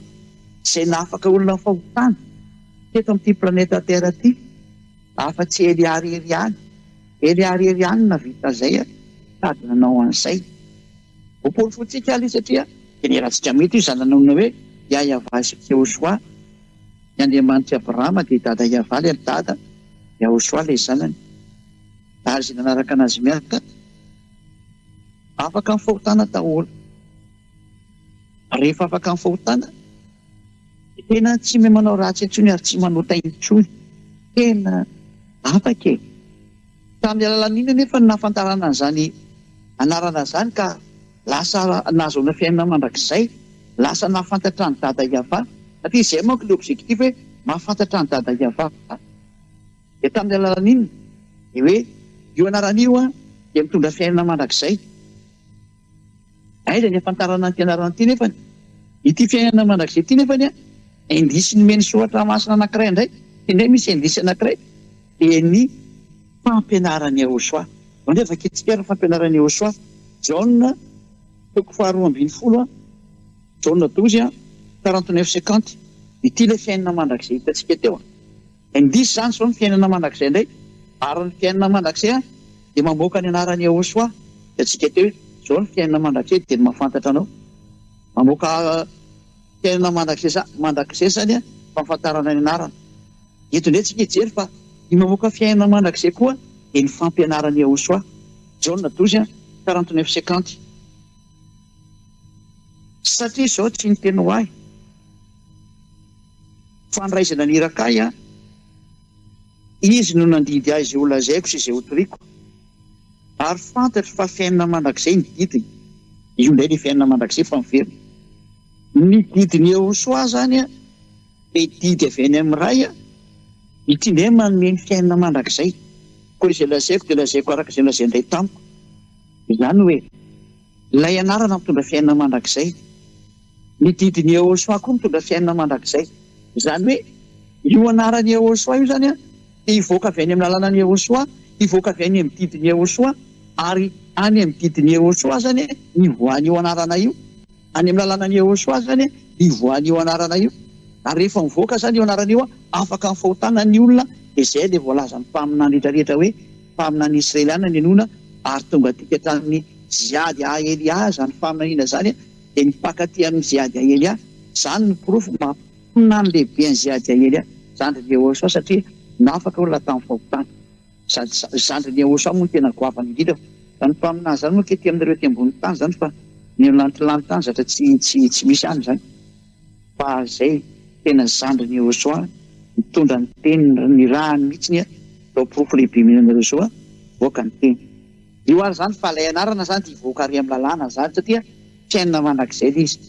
izay nahafaka olona fahotana teto amin'ity planeta Terre ity afa-tsy Eliary any. Eliary any navita zay sady nanao an'izay. Opoly fotsika ali satria generatsika mety io zany nanao hoe Iava sy Joshua. Ny Andriamanitra Abrahama dia dada Iava ilay dada, Joshua ilay zanany. Ary izay nanaraka anazy miaraka afaka amin'ny fahotana daholo. Rehefa afaka amin'ny fahotana tena tsy mahay manao ratsy intsony ary tsy manota intsony. Tena afaka e. Tamin'ny alalan'iny nefa nahafantarana an'izany anarana zany ka lasa nahazoana fiainana mandrakizay, lasa nahafantatra ny dada Iava. Satria izay manko ilay objectif hoe mahafantatra ny dada Iava. Dia tamin'ny alalan'iny dia hoe io anaran'io dia mitondra fiainana mandrakizay. Aiza ny hafantarana ny fianarana ity nefany? Ity fiainana mandrakizay ity nefany indisy nomeny soratra masina anankiray indray. Indray misy indisy anankiray dia ny fampianaran'ny Joshua. Ndray vakitsika ny fampianaran'ny Joshua. Jaona 2:20. Jaona 12:49. Ity ilay fiainana mandrakizay hitantsika teo. Indisy zany zao ny fiainana mandrakizay indray. Ary ny fiainana mandrakizay dia mamoaka ny anaran'ny Joshua. Hitantsika teo hoe zao ny fiainana mandrakizay dia mahafantatra anao. Mamoaka fiainana mandrakizay zany fahafantarana ny anarana. Eto indray tsika hijery fa ny mamoaka fiainana mandrakizay koa dia ny fampianaran'ny Joshua. Jaona 12:49. Satria izao tsy niteny ho ahy fandraisana niraka ahy izy no nandidy azy izay holazaiko sy izay hotoriako. Ary fantatro fa fiainana mandrakizay ny didiny. Io indray ilay fiainana mandrakizay fa miverina. Ny didiny Joshua zany dia didy avy any amin'ny ray ity indray manome ny fiainana mandrakizay. Koa izay lazaiko dia lazaiko araka izay lazay indray tamiko. Izany hoe ilay anarana mitondra fiainana mandrakizay. Ny didiny Joshua koa mitondra fiainana mandrakizay. Izany hoe io anaran'ny Joshua io zany dia hivoaka avy any amin'ny alalan'ny Joshua, hivoaka avy any amin'ny didiny Joshua, ary any amin'ny didiny Joshua zany ny voan'io anarana io. Any amin'ny alalan'ny Joshua zany ny voan'io anarana io. Ary rehefa mivoaka zany io anarana io afaka amin'ny fahotana ny olona. Dia izay dia voalaza ny mpaminany rehetrarehetra hoe mpaminany Israeliana ny anona ary tonga tika hatramin'ny ziady a Elia zany faminaniana zany dia nipankatỳ amin'ny ziady a Elia. Zany ny porofo mampinany lehibe ny ziady a Elia zandrin'ny Joshua satria nafaka olona tamin'ny fahotana. Sady zandrin'ny Joshua moa tena goavana indrindra. Zany mpaminany zany moa kety amin'ireo ty ambony tany zany fa ny lantilany tany zatra tsy misy any zany. Fa izay tena zandrin'ny Joshua mitondra ny teny ny rahany mihitsiny tao porofo lehibe mihinana Joshua voaka ny teny. Io ary zany fa ilay anarana zany dia hivoaka ary amin'ny lalàna zany satria fiainana mandrakizay izy.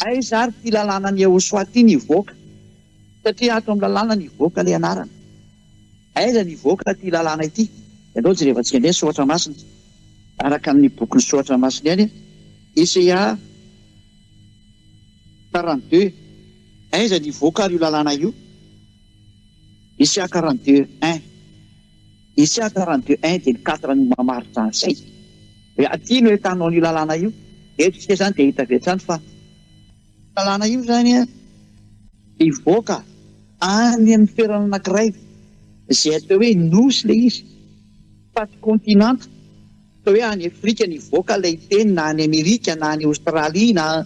Aiza ary ty lalànan'ny Joshua ty nivoaka satria ato amin'ny lalàna nivoaka ilay anarana. Aiza nivoaka ty lalàna ity? Ianao jereva tsika indray Soatra Masina. Araka amin'ny boky ny Soatra Masina ihany, Isaia 42. Aiza nivoaka ary io lalàna io? Isaia 42:1. Isaia 42:1 dia ny 4 no mamaritra an'izay. Hoe aty no ahitanao io lalàna io. Eto isika zany dia hita avy hatrany fa lalàna io zany nivoaka any amin'ny toerana anankiray izay atao hoe nosy ilay izy, paty kontinanta. Atao hoe any Afrika nivoaka ilay teny, na any Amerika, na any Aostralia,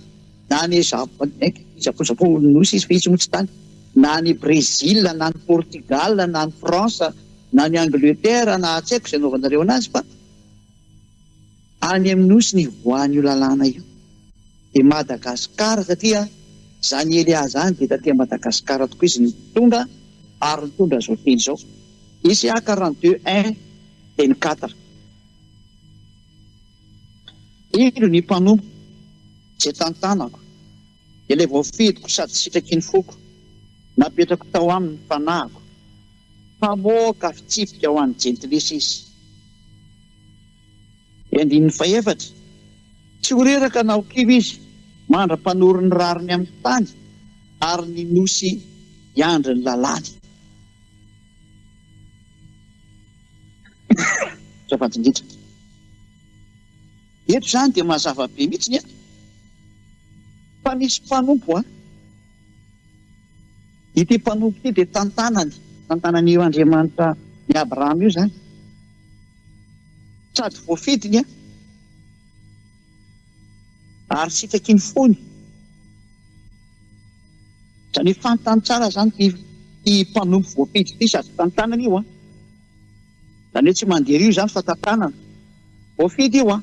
na any Japon nosy izy fa tsy tany, na any Brésil, na any Portugal, na any France, na any Angleterre, na tsy haiko izay anaovanareo anazy fa any amin'ny nosy nivoahan'io lalàna io. Dia Madagasikara, satria zany Elia zany dia taty Madagasikara tokoa izy ny tonga ary nitondra zao teny zao. Isaia 42:1 dia ny 4. Ilo ny mpanompo izay tantanako, ilay voafidiko sady sitraky ny foko, napetrako tao aminy ny fanahiko, mpamoaka fitsipika ho an'ny jentilesy izy. 4. Tsy ho reraka na ho kivo izy, mandra-panory ny rariny amin'ny tany, ary ny nosy iandry ny lalàny. Safatindritra. Eto zany dia mazava be mihitsy fa misy mpanompo ity mpanompo ity dia tantanan'io Andriamanitra ny Abrahama io zany. Sady voafidiny ary sitraky ny fony. Zany fantany tsara zany ty mpanompo voafiditra ity sady tantanana io zany hoe tsy mandeha io zany fa tantanana voafidy io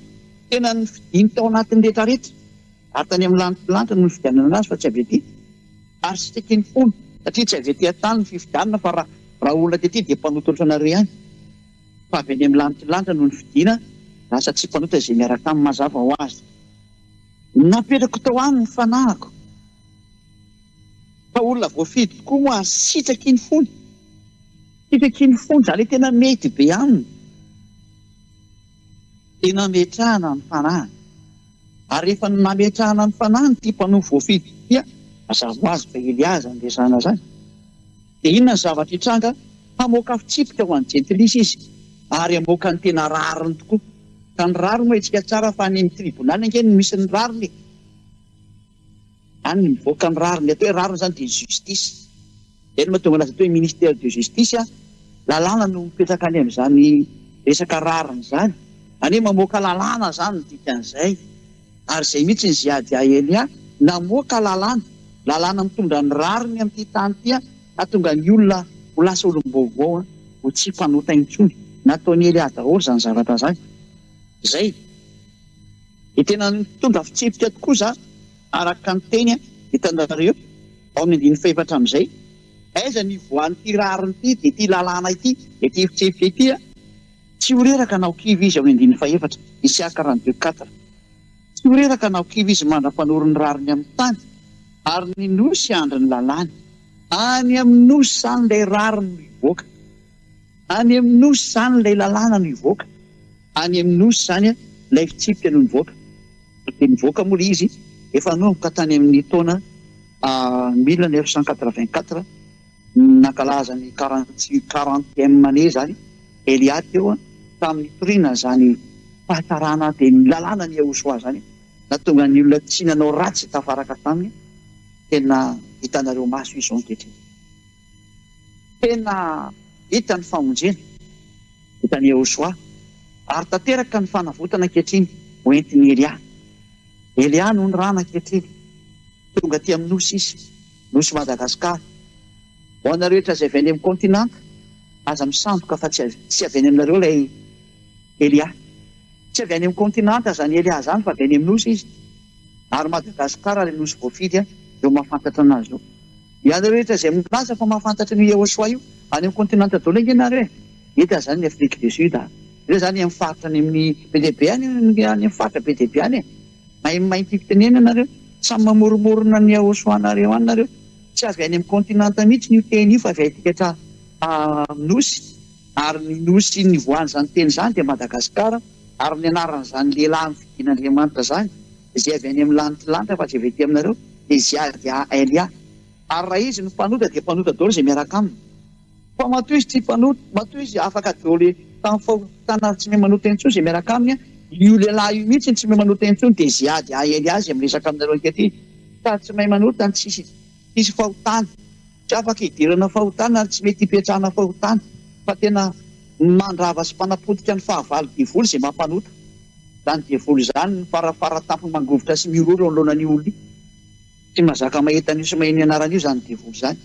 tena ny fidiny tao anatin'ny rehetrarehetra, ary tany amin'ny lanitra no fividianana azy fa tsy avy ety. Ary sitraky ny fony satria tsy avy ety an-tany ny fividianana fa raha olona tety dia mpanototra anareo ihany, fa avy any amin'ny lanitra no ny fidiana, lasa tsy mpanota izay miaraka amin'ny mazava ho azy. Napetrako tao any ny fanahiko, fa olona voafidy tokoa moa ary sitraky ny fony. Sitraky ny fony zany tena mety be aminy, tena metrahana ny fanahiny. Ary rehefa nametrahana ny fanahiny ty mpanompo voafidy dia mazava ho azy fa Eliaza ny resahana zany. Dia inona ny zavatra hitranga? Hamoaka fitsipika ho an'ny jentilesy izy, ary hamoaka ny tena rariny tokoa. Ka ny rariny moa itsika tsara fa any amin'ny tribonaly angeny misy ny rariny. Any mivoaka ny rariny, atao hoe rariny zany dia justice. Eny mahatonga anazy atao hoe ministère de justice, lalàna no mipetraka any amin'izany resaka rariny zany. Any mamoaka lalàna zany ny dikan'izay. Ary izay mihitsy ny ziady Elia namoaka lalàna mitondra ny rariny amin'ity tany ity, atonga ny olona ho lasa olom-baovao ho tsy mpanota intsony. Nataony Elia daholo zany zavatra zany. Zay dia tena mitondra fitsipika tokoa za araka ny teny hitanareo ao amin'ny 4 amin'izay. Aiza nivoahan'ity rariny ity dia ity lalàna ity dia ity fitsipika ity tsy ho reraka na ho kivo izy ao amin'ny 4. Isaia 42:4. Tsy ho reraka na ho kivo izy mandra-panory ny rariny amin'ny tany, ary ny nosy andry ny lalàny. Any amin'ny nosy zany ilay rariny no hivoaka, any amin'ny nosy zany ilay lalàna no hivoaka, any amin'ny nosy zany ilay fitsipika no nivoaka. Dia nivoaka moa ilay izy efa nomboka tany amin'ny taona 1984 nankalaza ny 40e année zany Elia teo tamin'ny toriana zany fahatarana dia ny lalàna ny Yahosoa zany. Natonga ny olona tsy nanao ratsy tafaraka taminy, tena hitanareo maso izy zao ankehitriny. Tena hita ny famonjena hitan'ny Yahosoa, ary tanteraka ny fanavotana ankehitriny ho entin'ny Elia no ny rana ankehitriny. Tonga aty amin'ny nosy izy, nosy Madagasikara. Ho anareo rehetra izay avy any amin'ny kontinanta, aza misandoka fa tsy avy any aminareo ilay Elia. Tsy avy any amin'ny kontinanta zany Elia zany fa avy any amin'ny nosy izy. Ary Madagasikara ilay nosy voafidy eo mahafantatra anazy io. Ianareo rehetra izay milaza fa mahafantatra ny Yahosoa io any amin'ny kontinanta daholo ianareo hita zany ny Afrique du Sud. Ireo zany amin'ny faritra any amin'ny BDB any amin'ny faritra BDB any. Mahay fitenena nareo, samy mamoromorona ny Yahosoa nareo any nareo. tsy avy any amin'ny kontinanta mihitsy ny teny io fa avy etikatra nosy ary ny nosy ny voany zany teny zany dia Madagasikara ary ny anaran'izany lehilahy mividin'Andriamanitra zany izay avy any amin'ny lanitra fa tsy avy ety aminareo dia Ziadia Elia ary raha izy no mpanota dia mpanota daholo izay miaraka aminy fa matoa izy tsy mpanota matoa izy afaka daholo tamin'ny fahotana tsy mahay manota intsony izay miaraka aminy io lehilahy io mihitsy tsy mahay manota intsony dia Ziadia Elia izay miresaka aminareo ankehitriny fa tsy mahay manota ny tsisy fahotana tsy afaka hidirana fahotana ary tsy mety hipetrahana fahotana fa tena mandrava sy mpanapodika ny fahavalo diavolo izay mampanota zany diavolo zany ny farafara tampony mangovotra sy miororo eo anoloana ny olona tsy mazaka mahetan'io sy maheno anaran'io zany diavolo zany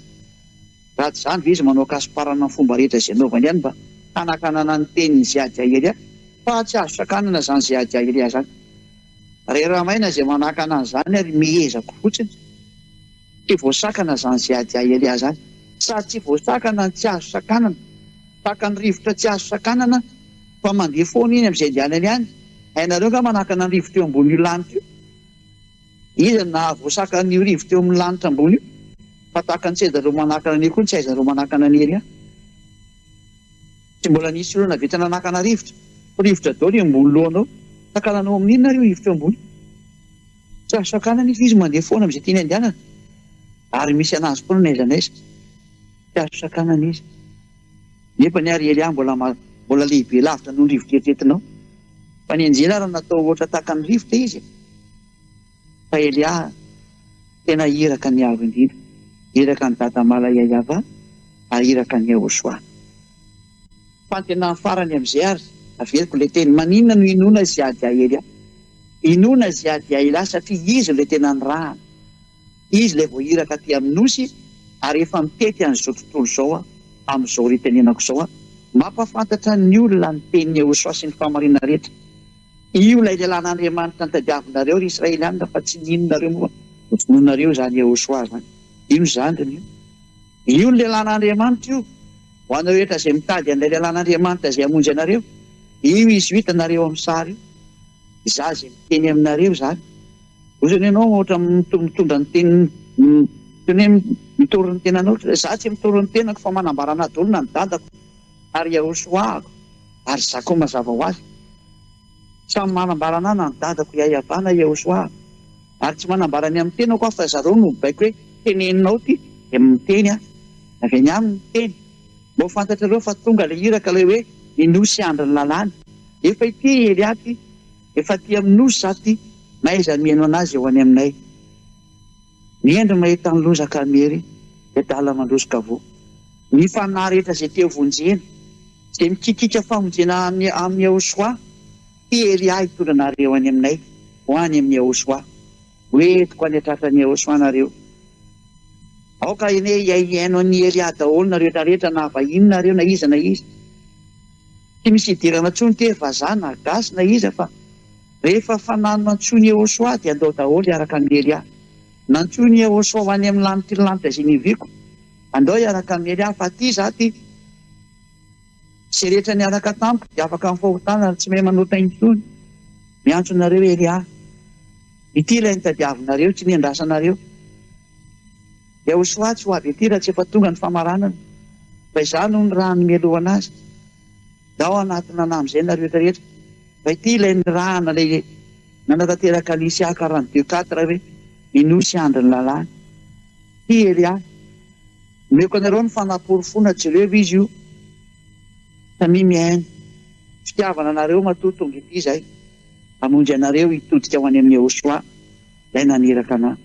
raha tsy zany ve izy manao akasiparana ny fomba rehetra izay naovany ihany mba hanakanana ny tenin'ny Ziadia Elia fa tsy azo sakanana zany Ziadia Elia zany rehefa maina izay manakana an'izany ary mihezako fotsiny tsy voasakana zany Ziadia Elia zany sady tsy voasakana ny tsy azo sakanana saka ny rivotra tsy azo sakanana fa mandeha foana iny amin'izay andehanany ihany hainareo nga manakana ny rivotra eo ambony io lanitra io izy na voasakana ny rivotra eo amin'ny lanitra ambony io fa tahaka ny tsy aizareo manakana ny koa ny tsy aizareo manakana ny ery tsy mbola nisy olona vita nanakana rivotra daholo eo ambony lohanao sakananao amin'inona io rivotra eo ambony tsy azo sakanana izy mandeha foana amin'izay tiany andehanana ary misy anazy foana n'aiza n'aiza tsy azo sakanana izy nefa ny ary Elia mbola lehibe lavitra noho ny rivotra eritreretinao fa ny anjela raha natao ohatra tahaka ny rivotra izy fa Elia tena iraka ny avo indrindra iraka ny dadamala Yahava ary iraka ny Yehoshua fa tena farany amin'izay ary averiko ilay teny maninona no inoana Ziadia Elia inoana Ziadia Elia satria izy ilay tena ny rahana izy ilay vao iraka aty amin'ny nosy ary efa mitety an'izao tontolo izao amin'izao retenenako izao mampafantatra ny olona ny tenin'ny Yehoshua sy ny famarina rehetra io ilay lehilahin'Andriamanitra nitadiavinareo ry Israelianina fa tsy ninonareo moa nofononareo zany Yehoshua zany io zandriny io ny lehilahin'Andriamanitra io ho anareo rehetra izay mitady an'ilay lehilahin'Andriamanitra izay hamonjy anareo io izy io hitanareo amin'ny sary io za izay miteny aminareo zany ozany ianao ohatra mitondra ny teniny mitory ny tenanao za tsy mitory ny tenako fa manambarana daholo na ny dadako ary Yehoshua ary za koa mazava ho azy samy manambarana na ny dadako Yahava na Yehoshua ary tsy manambarany amin'ny tenako aho fa zareo no baiko hoe teneninao ty dia miteny avy any aminy miteny mba ho fantatrareo fa tonga ilay iraka ilay hoe ninosy andro ny lalàny efa ity Elia ty efa ty amin'ny nosy za ty maiza mihaino anazy eo any aminay miendry mahita ny lozaka mery dia dala mandrosoka avo ny fanahy rehetra izay teo vonjena izay mikikika famonjena amin'ny Yehoshua ty Elia hitondranareo any aminay ho any amin'ny Yehoshua hoentiko any atratra ny Yehoshua nareo aoka ine iaino ny Elia daholo na rehetrarehetra na vahiny nareo na iza tsy misy hidirana ntsony ty vazaha na gasy na iza fa rehefa fanano nantsony Yehoshua dia andao daholo iaraka amin'ny Elia nantsony Yehoshua ho any amin'ny lanitra izay niviko andao iaraka amin'ny Elia fa ty za ty sy rehetra niaraka tampoka dia afaka amin'ny fahotana ary tsy mahay manota intsony miantso nareo Elia ity ilay nitadiavinareo tsy niandrasanareo Yehoshua tsy ho avy ety raha tsy efa tonga ny famaranana fa izany no ny raha ny mieloana azy dao anatina amin'izay na rehetrarehetra fa ity ilay ny rahana ilay nanatateraka ny Isiaka 42:4 hoe ninosy andro ny lalàny ty Elia omeko anareo ny fanaporom-fona Jereva izy io tamia miaino fitiavana anareo matoa tonga ity izay hamonjy anareo hitodika ho any amin'ny Yehoshua ilay naniraka anahy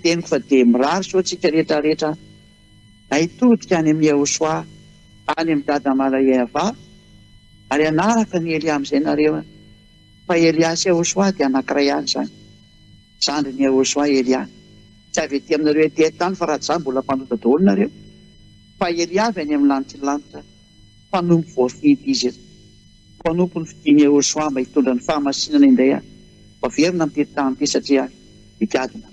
teniko fa dia mirary so tsika rehetrarehetra hitodika any amin'ny Yehoshua any amin'ny dadamala Yahava ary anaraka ny Elia amin'izay nareo fa Elia sy Yehoshua dia anankiray ihany zany zandry ny Yehoshua Elia tsy avy ety aminareo ety tany fa raha zany mbola mpanota daholo nareo fa Elia avy any amin'ny lanitra lanitra mpanompo voafidy izy mpanompo ny fidiany Yehoshua mba hitondra ny fahamasinana indray averina mitety tany ty satria hikadina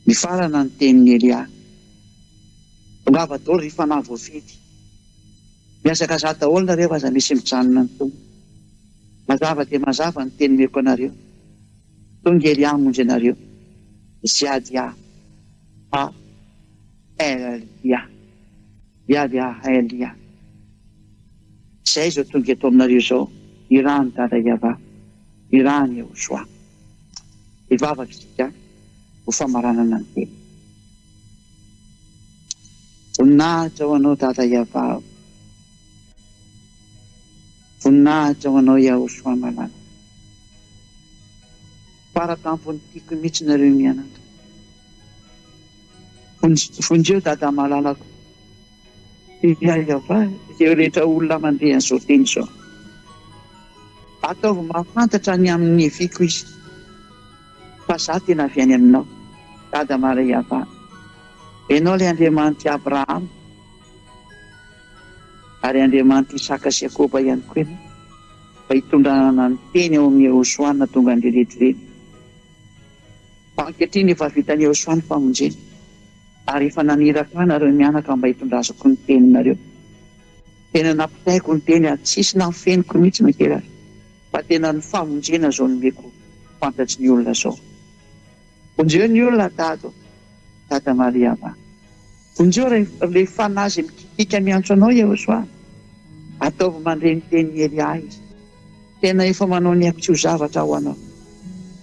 ny farana ny tenin'ny Elia tongava daholo ry fanahy voafidy miasaka za daholo nareo aza misy mijanona ny tompo mazava dia mazava ny teny meko anareo tonga Elia hamonjy anareo ziadia a Elia. Ziadia Elia. Zay zao tonga eto aminareo zao, irany dada Iava, irany Iosoa. Ivavaka isika ho famaranana ny teny. Voninahitra ho anao dada Iava, voninahitra ho anao Iosoa malala. Para-tampony tiako mihitsy nareo mianatra. Vonjeo dada malalako. Iava, izay rehetra olona mandeha an'izao teny izao. Ataovy mahafantatra ny amin'ny viko izy. Fa za tena avy any aminao, dada Iava. Ianao ilay Andriamanitra Abraham, ary Andriamanitra Isaka sy Jakoba ihany koa ianao. Fa hitondranana ny teny ao amin'ny Iosoa tonga ny rehetrarehetra. Fa ankehitriny efa vitan'ny Iosoa ny famonjena. Ary efa naniraka nareo mianaka mba hitondrazako ny teninareo. Tena nampitaiko ny teny ary tsisy nafeniko mihitsy nakely azy. Fa tena ny famonjena zao no meko fantatry ny olona zao. Vonjeo ny olona dada Iava. Vonjeo ilay fanazy mikitika miantso anao Iosoa. Ataovy mandre ny teny Elia izy. Tena efa manao ny haiko tsy ho zavatra ho anao.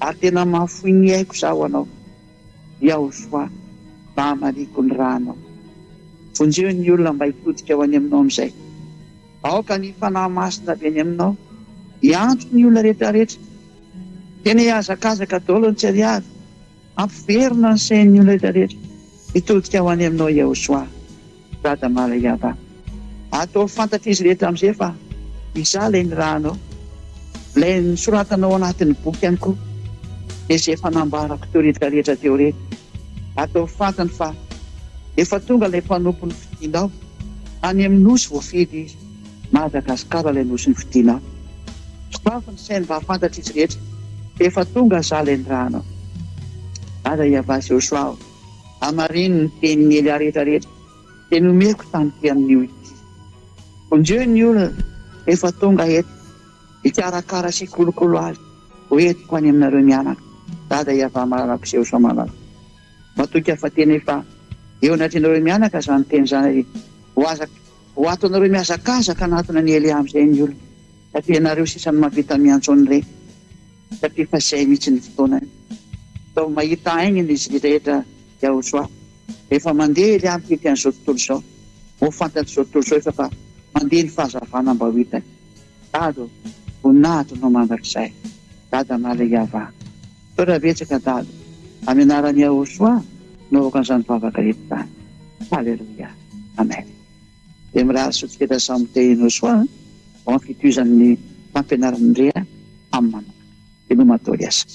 Ary tena mahafoy ny haiko za ho anao. Iosoa. Mba mariko ny rano. Vonjeo ny olona mba hitodika ho any aminao amin'izay. Aoka ny fanahy masina avy any aminao. Iantso ny olona rehetrarehetra. Tena hiazakazaka daholo ny tsy ariary. Ampiverina ny sain'ny olona rehetrarehetra. Hitodika ho any aminao Iosoa. Dada Iava. Atao fantatra izy rehetra amin'izay fa iza ilay ny rano. Ilay nisoratanao anatin'ny boky ihany koa. Izay fanambarako teo rehetrarehetra teo rehetra. Atao fantany fa efa tonga ilay mpanompo ny fidinao. Any amin'ny nosy voafidy izy. Madagasikara ilay nosy ny fidinao. Sokafa ny sainy mba hafantatra izy rehetra. Efa tonga za ilay ny rano. Dada Iava sy Iosoa. Amarino ny tenin'ny Elia rehetrarehetra. Teny omeko tany ty amin'io ity. Vonjeo ny olona efa tonga eto. Hikarakara sy kolokolo azy. Ho etiko any aminareo mianaka. Dada Iava malalako sy Iosoa malalako. Matoka fa tena efa eo anatinareo mianaka zany teny zany. Ho ato anareo miazakazaka anatona ny Elia amin'izay ny olona. Satria ianareo sisa ny mahavita miantso an'ireny. Satria fa izay mihitsy ny fotoana. Tao mahita ainginy izy rehetra Iosoa. Efa mandeha Elia mipety an'izao tontolo izao. Ho fantatry izao tontolo izao fa mandeha ny fahazavana mba ho hitany. Dada, voninahitra no mandrakizay. Dada Iava. Tora betsaka dada. Amin'ny anaran'i Iosoa no okan'izany vavaka eto tany. Halleluja. Amen. Dia mirahatra sotiketa samy teny Iosoa ao amin'ny fitohizan'ny fampianaran'ny rea amin'ny manana. Dia no matory asa.